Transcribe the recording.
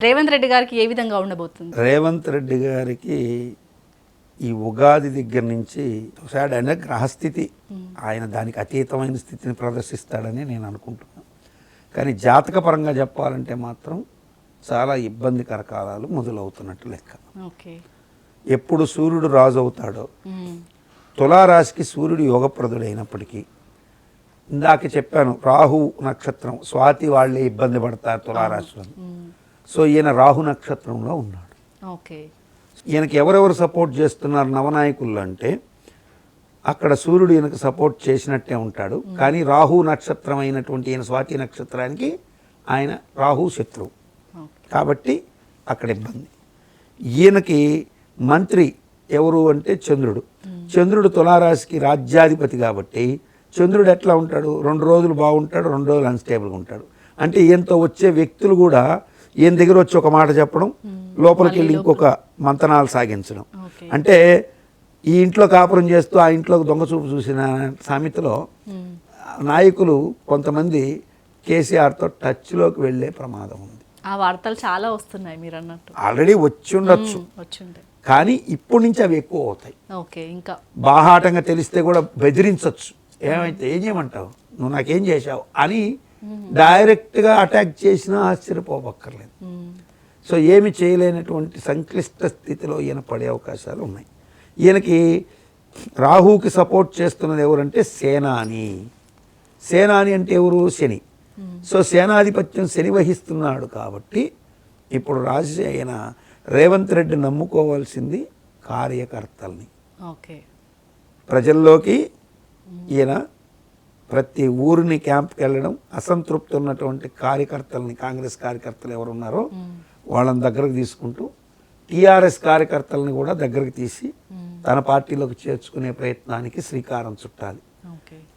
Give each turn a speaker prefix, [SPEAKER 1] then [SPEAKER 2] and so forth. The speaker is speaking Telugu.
[SPEAKER 1] రేవంత్ రెడ్డి గారికి ఏ విధంగా ఉండబోతుంది?
[SPEAKER 2] రేవంత్ రెడ్డి గారికి ఈ ఉగాది దగ్గర నుంచి ఆయన గ్రహస్థితి ఆయన దానికి అతీతమైన స్థితిని ప్రదర్శిస్తాడని నేను అనుకుంటున్నాను. కానీ జాతకపరంగా చెప్పాలంటే మాత్రం చాలా ఇబ్బందికర కాలాలు మొదలవుతున్నట్టు లెక్క. ఎప్పుడు సూర్యుడు రాజు అవుతాడో, తులారాశికి సూర్యుడు యోగప్రదుడైనప్పటికీ ఇందాక చెప్పాను రాహు నక్షత్రం స్వాతి వాళ్ళే ఇబ్బంది పడతారు తులారాశిలో. సో ఈయన రాహు నక్షత్రంలో ఉన్నాడు. ఈయనకి ఎవరెవరు సపోర్ట్ చేస్తున్నారు నవనాయకులు అంటే అక్కడ సూర్యుడు ఈయనకు సపోర్ట్ చేసినట్టే ఉంటాడు. కానీ రాహు నక్షత్రం అయినటువంటి ఈయన స్వాతి నక్షత్రానికి ఆయన రాహు శత్రువు కాబట్టి అక్కడ ఇబ్బంది. ఈయనకి మంత్రి ఎవరు అంటే చంద్రుడు. చంద్రుడు తులారాశికి రాజ్యాధిపతి కాబట్టి చంద్రుడు ఎట్లా ఉంటాడు, 2 రోజులు బాగుంటాడు, 2 రోజులు అన్స్టేబుల్గా ఉంటాడు. అంటే ఈయనతో వచ్చే వ్యక్తులు కూడా ఈయన దగ్గర వచ్చి ఒక మాట చెప్పడం, లోపలికి వెళ్ళి ఇంకొక మంతనాలు సాగించడం. అంటే ఈ ఇంట్లో కాపురం చేస్తూ ఆ ఇంట్లోకి దొంగచూపు చూసిన సామెతలో నాయకులు కొంతమంది కేసీఆర్తో టచ్లోకి వెళ్ళే ప్రమాదం ఉంది.
[SPEAKER 1] ఆ వార్తలు చాలా వస్తున్నాయి మీరు అన్నట్టు.
[SPEAKER 2] ఆల్రెడీ వచ్చి ఉండొచ్చు, కానీ ఇప్పటి నుంచి అవి ఎక్కువ అవుతాయి.
[SPEAKER 1] ఇంకా
[SPEAKER 2] బాహాటంగా తెలిస్తే కూడా బెదిరించవచ్చు. ఏమైతే ఏం చేయమంటావు, నువ్వు నాకేం చేశావు అని డైరెక్ట్గా అటాక్ చేసినా ఆశ్చర్యపోవక్కర్లేదు. సో ఏమి చేయలేనటువంటి సంక్లిష్ట స్థితిలో ఈయన పడే అవకాశాలు ఉన్నాయి. ఈయనకి రాహుకి సపోర్ట్ చేస్తున్నది ఎవరంటే సేనాని. సేనాని అంటే ఎవరు? శని. సో సేనాధిపత్యం శని వహిస్తున్నాడు కాబట్టి ఇప్పుడు రాజు అయిన రేవంత్ రెడ్డి నమ్ముకోవాల్సింది కార్యకర్తల్ని. ప్రజల్లోకి ఈయన ప్రతి ఊరిని క్యాంప్కి వెళ్ళడం, అసంతృప్తి ఉన్నటువంటి కార్యకర్తల్ని, కాంగ్రెస్ కార్యకర్తలు ఎవరు ఉన్నారో వాళ్ళని దగ్గరకు తీసుకుంటూ టీఆర్ఎస్ కార్యకర్తలని కూడా దగ్గరకు తీసి తన పార్టీలోకి చేర్చుకునే ప్రయత్నానికి శ్రీకారం చుట్టాలి.